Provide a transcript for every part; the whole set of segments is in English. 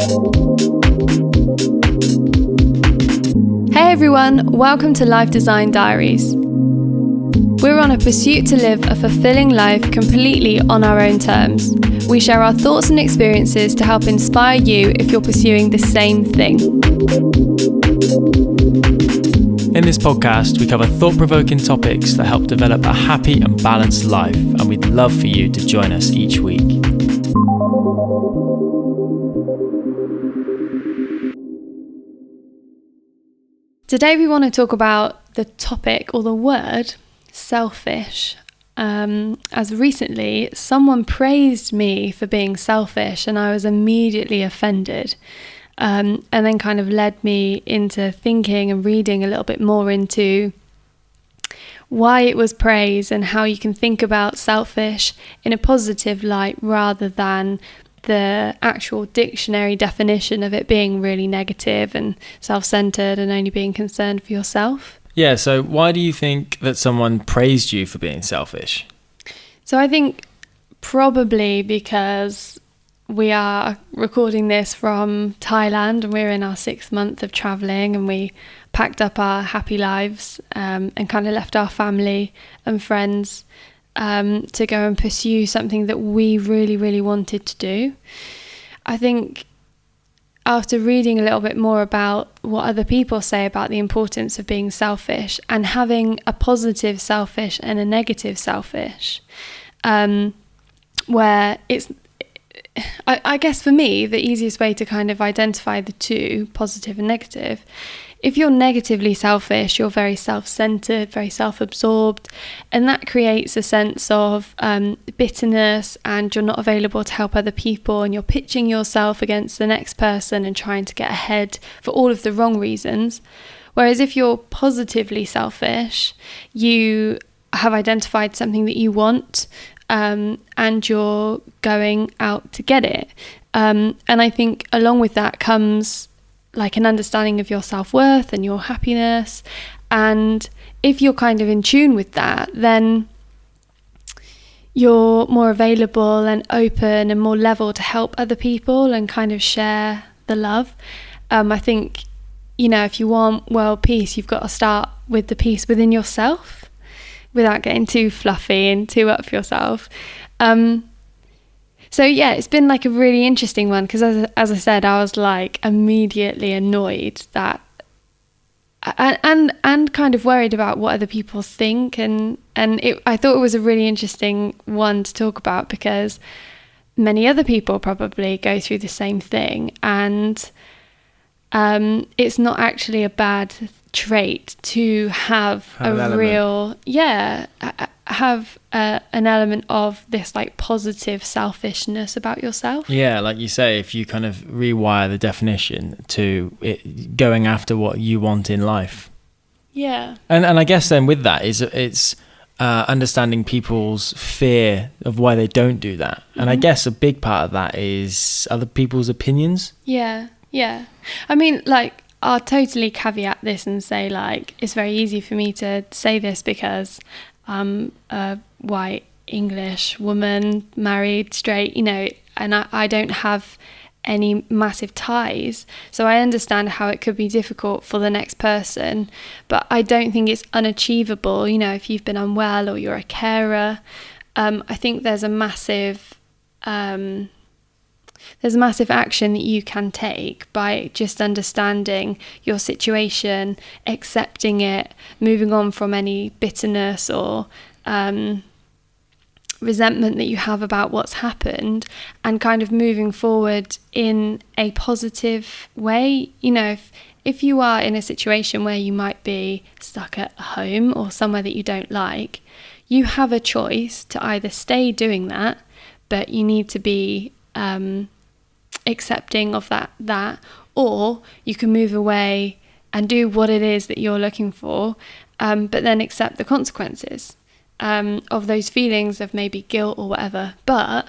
Hey everyone, welcome to Life Design Diaries. We're on a pursuit to live a fulfilling life completely on our own terms. We share our thoughts and experiences to help inspire you if you're pursuing the same thing. In this podcast, we cover thought-provoking topics that help develop a happy and balanced life, and we'd love for you to join us each week. Today we want to talk about the topic or the word selfish. As recently, someone praised me for being selfish and I was immediately offended. And then kind of led me into thinking and reading a little bit more into why it was praised and how you can think about selfish in a positive light rather than the actual dictionary definition of it being really negative and self-centered and only being concerned for yourself. Yeah, so why do you think that someone praised you for being selfish? So I think probably because we are recording this from Thailand and we're in our 6th month of travelling, and we packed up our happy lives and kind of left our family and friends to go and pursue something that we really, really wanted to do. I think after reading a little bit more about what other people say about the importance of being selfish and having a positive selfish and a negative selfish, where it's I guess for me, the easiest way to kind of identify the two, positive and negative, if you're negatively selfish, you're very self-centered, very self-absorbed, and that creates a sense of bitterness, and you're not available to help other people, and you're pitching yourself against the next person and trying to get ahead for all of the wrong reasons. Whereas if you're positively selfish, you have identified something that you want, and you're going out to get it. And I think along with that comes like an understanding of your self-worth and your happiness. And if you're kind of in tune with that, then you're more available and open and more level to help other people and kind of share the love. I think, if you want world peace, you've got to start with the peace within yourself, without getting too fluffy and too up for yourself. So yeah, it's been like a really interesting one because as I said, I was like immediately annoyed that and kind of worried about what other people think, and I thought it was a really interesting one to talk about because many other people probably go through the same thing, and it's not actually a bad trait to have an element of this like positive selfishness about yourself. Yeah, like you say, if you kind of rewire the definition to it going after what you want in life. Yeah. And I guess then with that it's understanding people's fear of why they don't do that. And I guess a big part of that is other people's opinions. Yeah. I mean, like, I'll totally caveat this and say, like, it's very easy for me to say this because I'm a white English woman, married, straight, and I don't have any massive ties. So I understand how it could be difficult for the next person, but I don't think it's unachievable. If you've been unwell or you're a carer, I think there's a massive action that you can take by just understanding your situation, accepting it, moving on from any bitterness or resentment that you have about what's happened, and kind of moving forward in a positive way. If you are in a situation where you might be stuck at home or somewhere that you don't like, you have a choice to either stay doing that, but you need to be accepting of that, or you can move away and do what it is that you're looking for, but then accept the consequences of those feelings of maybe guilt or whatever. But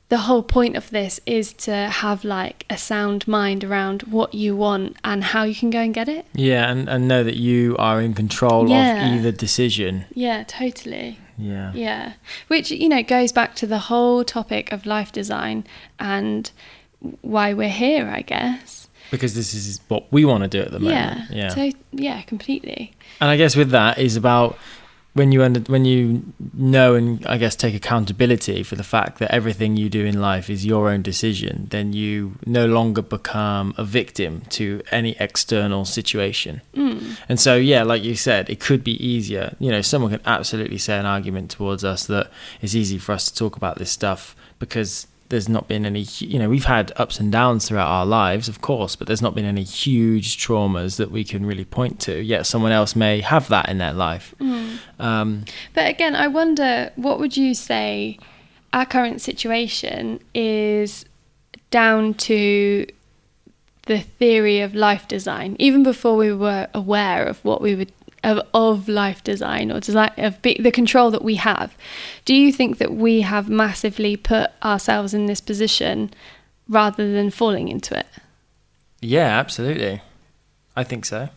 the whole point of this is to have like a sound mind around what you want and how you can go and get it. Yeah, and know that you are in control of either decision. Yeah, totally. Yeah. Which, goes back to the whole topic of life design and why we're here, I guess. Because this is what we want to do at the moment. Yeah, completely. And I guess with that is about when you know and I guess take accountability for the fact that everything you do in life is your own decision, then you no longer become a victim to any external situation. And so, yeah, like you said, it could be easier. You know, someone can absolutely say an argument towards us that it's easy for us to talk about this stuff because there's not been any, you know, we've had ups and downs throughout our lives, of course, but there's not been any huge traumas that we can really point to, yet someone else may have that in their life. But again, I wonder, what would you say our current situation is down to the theory of life design, even before we were aware of what we would of life design or design of the control that we have? Do you think that we have massively put ourselves in this position rather than falling into it? Yeah, absolutely. I think so.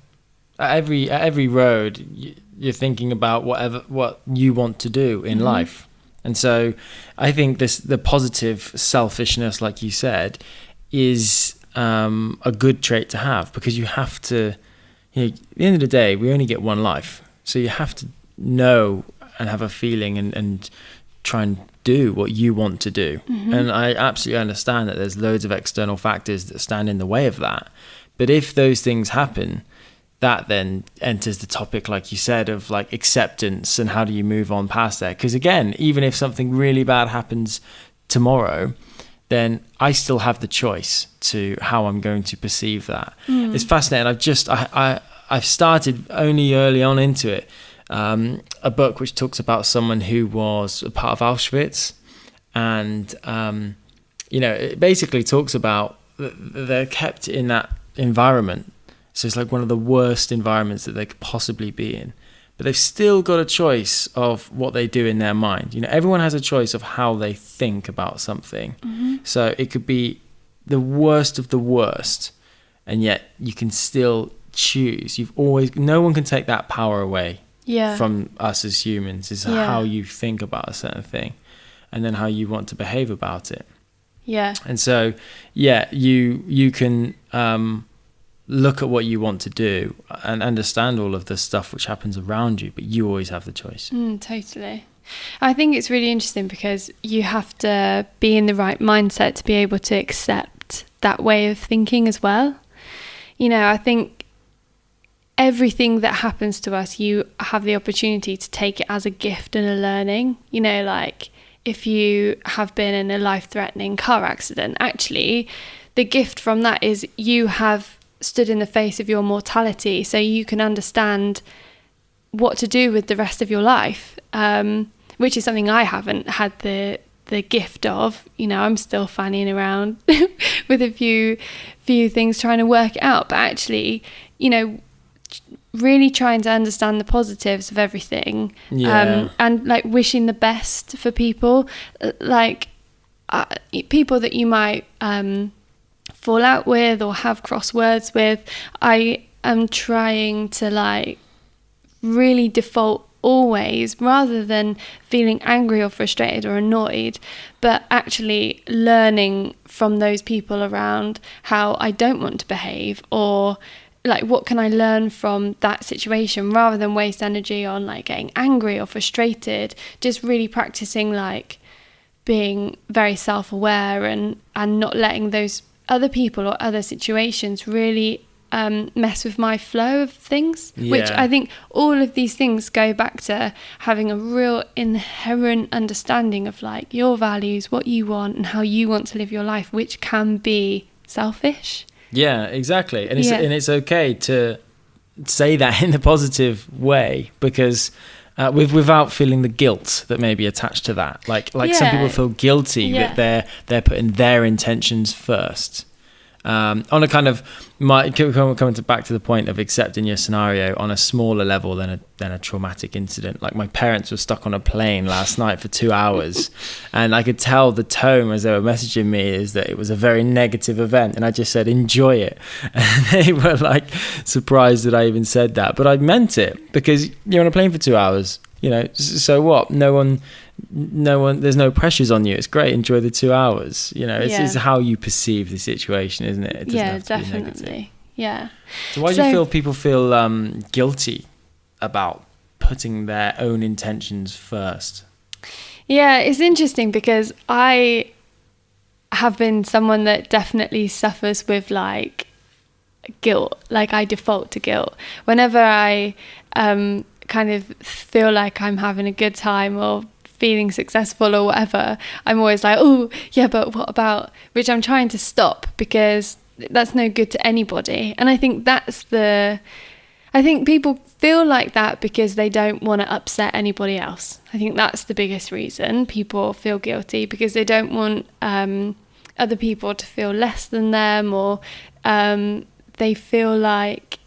At every road, you're thinking about what you want to do in life. And so I think the positive selfishness, like you said, is a good trait to have, because you have to, you know, at the end of the day, we only get one life. So you have to know and have a feeling and try and do what you want to do. And I absolutely understand that there's loads of external factors that stand in the way of that. But if those things happen, that then enters the topic, like you said, of like acceptance and how do you move on past that? Because again, even if something really bad happens tomorrow, then I still have the choice to how I'm going to perceive that. It's fascinating. I've started only early on into it, a book which talks about someone who was a part of Auschwitz, and you know, it basically talks about they're kept in that environment. So it's like one of the worst environments that they could possibly be in. But they've still got a choice of what they do in their mind. You know, everyone has a choice of how they think about something. So it could be the worst of the worst, and yet you can still choose. No one can take that power away from us as humans. Is how you think about a certain thing, and then how you want to behave about it. Yeah. And so, yeah, you can look at what you want to do and understand all of the stuff which happens around you, but you always have the choice. Totally. I think it's really interesting because you have to be in the right mindset to be able to accept that way of thinking as well. You know, I think everything that happens to us, you have the opportunity to take it as a gift and a learning. You know, like if you have been in a life-threatening car accident, actually the gift from that is you have stood in the face of your mortality, so you can understand what to do with the rest of your life, which is something I haven't had the gift of. You know, I'm still fanning around with a few things trying to work it out, but actually, you know, really trying to understand the positives of everything, and like wishing the best for people, like people that you might fall out with or have crosswords with. I am trying to like really default always, rather than feeling angry or frustrated or annoyed, but actually learning from those people around how I don't want to behave, or like what can I learn from that situation, rather than waste energy on like getting angry or frustrated. Just really practicing like being very self-aware and not letting those other people or other situations really mess with my flow of things, which I think all of these things go back to having a real inherent understanding of like your values, what you want and how you want to live your life, which can be selfish. Yeah, exactly. And it's okay to say that in a positive way, because without feeling the guilt that may be attached to that. Like some people feel guilty that they're putting their intentions first. On a kind of coming back to the point of accepting your scenario on a smaller level than a traumatic incident. Like my parents were stuck on a plane last night for 2 hours, and I could tell the tone as they were messaging me is that it was a very negative event, and I just said enjoy it, and they were like surprised that I even said that, but I meant it, because you're on a plane for 2 hours. You know, so what? No one there's no pressures on you. It's great. Enjoy the 2 hours. It's how you perceive the situation, isn't it? It doesn't have to be negative. Definitely. Yeah. So why do you feel people feel guilty about putting their own intentions first? Yeah, it's interesting because I have been someone that definitely suffers with like guilt. Like I default to guilt whenever I kind of feel like I'm having a good time or feeling successful or whatever. I'm always like, oh yeah, but what about, which I'm trying to stop because that's no good to anybody. And I think I think people feel like that because they don't want to upset anybody else. I think that's the biggest reason people feel guilty, because they don't want other people to feel less than them, or they feel like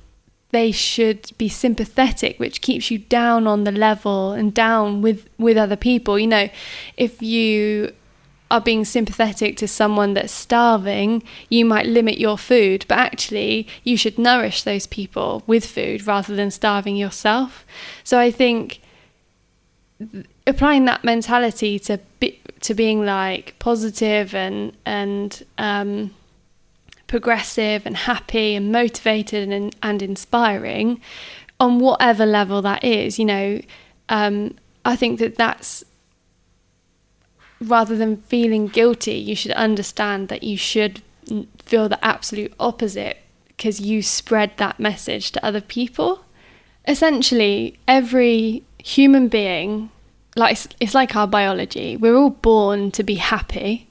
they should be sympathetic, which keeps you down on the level and down with other people. If you are being sympathetic to someone that's starving, you might limit your food, but actually you should nourish those people with food rather than starving yourself. So I think applying that mentality to being like positive and progressive and happy and motivated and inspiring on whatever level that is, I think that's, rather than feeling guilty, you should understand that you should feel the absolute opposite because you spread that message to other people. Essentially, every human being, it's like our biology. We're all born to be happy.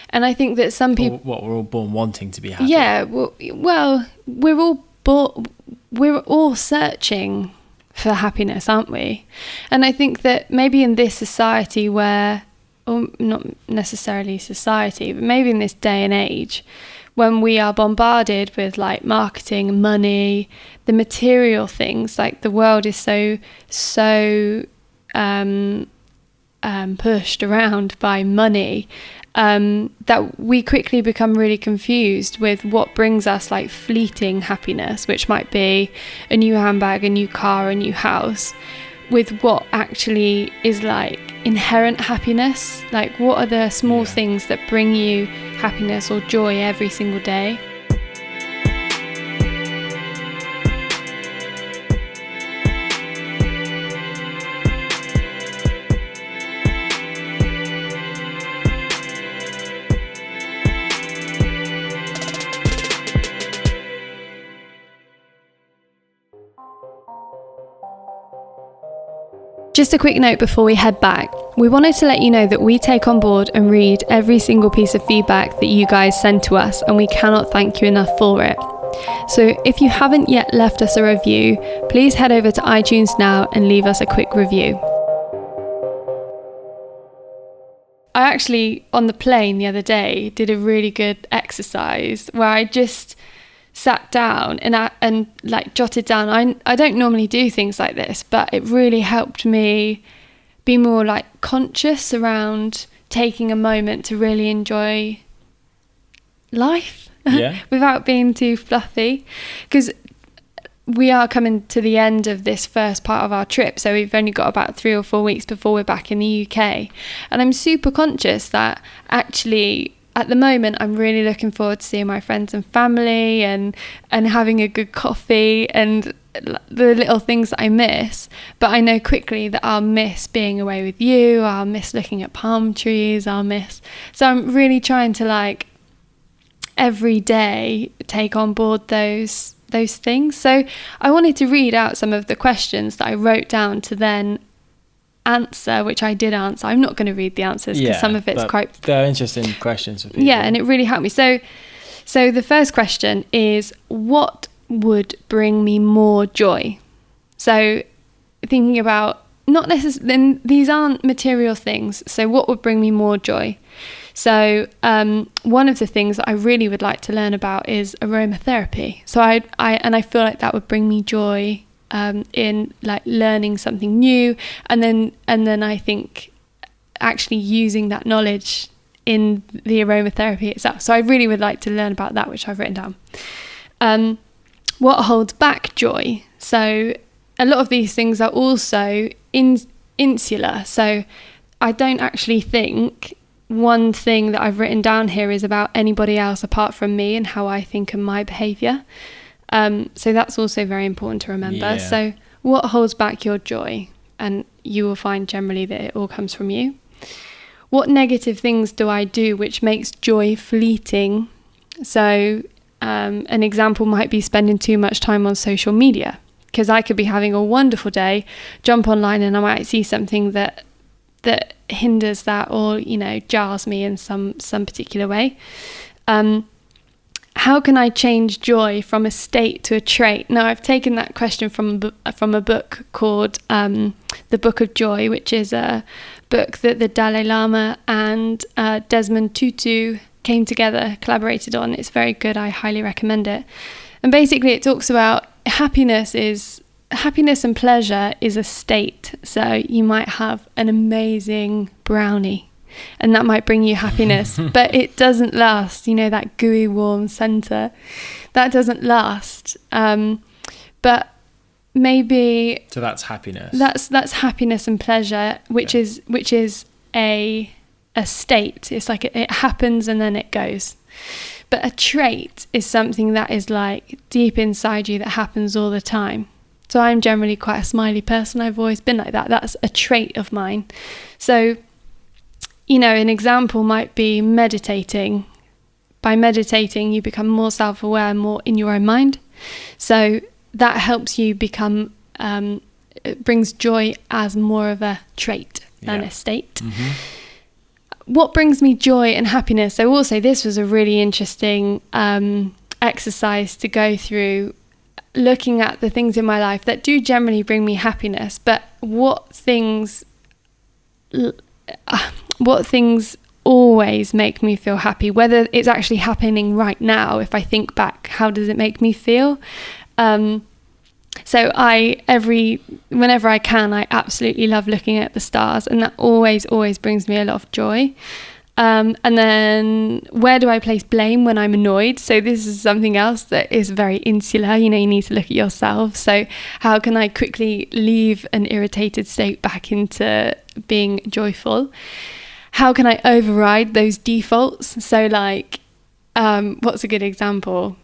And I think that some people... we're all born wanting to be happy. Yeah, well, we're all searching for happiness, aren't we? And I think that maybe in this society where, or not necessarily society, but maybe in this day and age, when we are bombarded with like marketing, money, the material things, like the world is so pushed around by money, that we quickly become really confused with what brings us like fleeting happiness, which might be a new handbag, a new car, a new house, with what actually is like inherent happiness. Like, what are the small things that bring you happiness or joy every single day? Just a quick note before we head back. We wanted to let you know that we take on board and read every single piece of feedback that you guys send to us, and we cannot thank you enough for it. So if you haven't yet left us a review, please head over to iTunes now and leave us a quick review. I actually, on the plane the other day, did a really good exercise where I just sat down and like jotted down. I don't normally do things like this, but it really helped me be more like conscious around taking a moment to really enjoy life without being too fluffy, because we are coming to the end of this first part of our trip, so we've only got about 3 or 4 weeks before we're back in the UK, and I'm super conscious that actually at the moment, I'm really looking forward to seeing my friends and family and having a good coffee and the little things that I miss. But I know quickly that I'll miss being away with you. I'll miss looking at palm trees. So I'm really trying to like every day take on board those things. So I wanted to read out some of the questions that I wrote down to then answer, which I did answer. I'm not going to read the answers because some of it's quite... They're interesting questions for people. Yeah, and it really helped me. So the first question is, what would bring me more joy? So thinking about, not necessarily, these aren't material things. So what would bring me more joy? So one of the things that I really would like to learn about is aromatherapy. So I feel like that would bring me joy in like learning something new, and then I think actually using that knowledge in the aromatherapy itself. So I really would like to learn about that, which I've written down. What holds back joy? So a lot of these things are also insular. So I don't actually think one thing that I've written down here is about anybody else apart from me and how I think and my behaviour. So that's also very important to remember. Yeah. So what holds back your joy? And you will find generally that it all comes from you. What negative things do I do which makes joy fleeting? So an example might be spending too much time on social media, because I could be having a wonderful day, jump online, and I might see something that hinders that, or jars me in some particular way. How can I change joy from a state to a trait? Now, I've taken that question from a book called The Book of Joy, which is a book that the Dalai Lama and Desmond Tutu came together, collaborated on. It's very good. I highly recommend it. And basically it talks about happiness and pleasure is a state. So you might have an amazing brownie and that might bring you happiness, but it doesn't last. That gooey warm center, that doesn't last. But maybe so that's happiness. That's happiness and pleasure, which is a state. It's like it happens and then it goes. But a trait is something that is like deep inside you that happens all the time. So I'm generally quite a smiley person. I've always been like that. That's a trait of mine. So, an example might be meditating. By meditating, you become more self-aware, more in your own mind. So that helps you become, it brings joy as more of a trait than a state. Mm-hmm. What brings me joy and happiness? So also this was a really interesting exercise to go through, looking at the things in my life that do generally bring me happiness, but what things always make me feel happy, whether it's actually happening right now. If I think back, how does it make me feel? So whenever I can, I absolutely love looking at the stars, and that always brings me a lot of joy. And then where do I place blame when I'm annoyed? So this is something else that is very insular. You need to look at yourself. So how can I quickly leave an irritated state back into being joyful? How can I override those defaults? So what's a good example?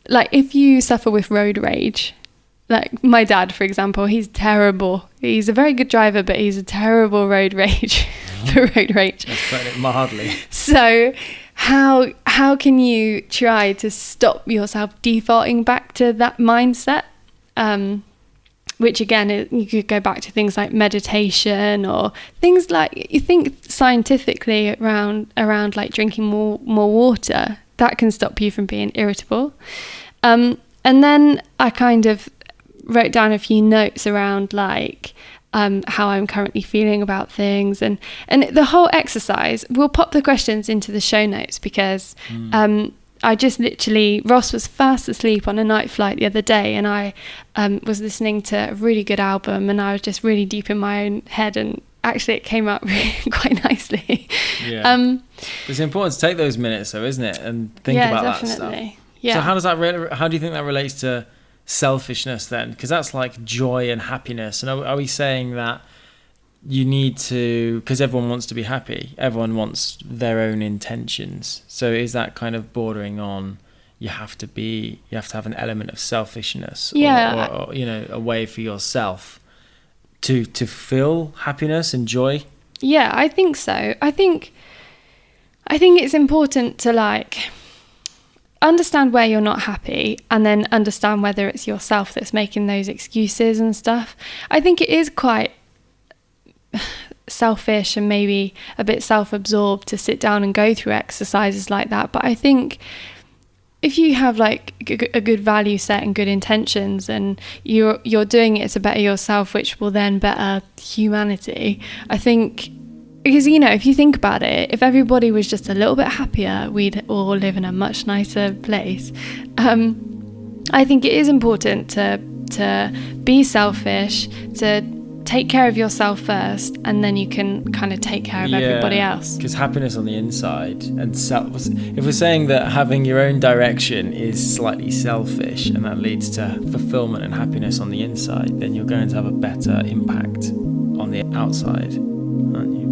Like if you suffer with road rage, like my dad, for example, he's terrible. He's a very good driver, but he's a terrible road rage for road rage. That's putting it mildly. So how can you try to stop yourself defaulting back to that mindset? Which again, you could go back to things like meditation, or things like, you think scientifically around like drinking more water. That can stop you from being irritable. And then I kind of wrote down a few notes around like how I'm currently feeling about things, and the whole exercise. We'll pop the questions into the show notes, because I just literally, Ross was fast asleep on a night flight the other day, and I was listening to a really good album, and I was just really deep in my own head, and actually it came out really quite nicely. Yeah. It's important to take those minutes though, isn't it? And think about definitely. That stuff. Yeah. So how do you think that relates to selfishness then? Because that's like joy and happiness. And are we saying that you need to, because everyone wants to be happy, everyone wants their own intentions. So is that kind of bordering on you have to have an element of selfishness, or a way for yourself to feel happiness and joy? Yeah, I think so. I think it's important to like understand where you're not happy, and then understand whether it's yourself that's making those excuses and stuff. I think it is quite selfish and maybe a bit self-absorbed to sit down and go through exercises like that. But I think if you have like a good value set and good intentions, and you're doing it to better yourself, which will then better humanity, I think, because if you think about it, if everybody was just a little bit happier, we'd all live in a much nicer place. I think it is important to be selfish, to take care of yourself first, and then you can kind of take care of everybody else. Because happiness on the inside, and if we're saying that having your own direction is slightly selfish and that leads to fulfillment and happiness on the inside, then you're going to have a better impact on on the outside, aren't you?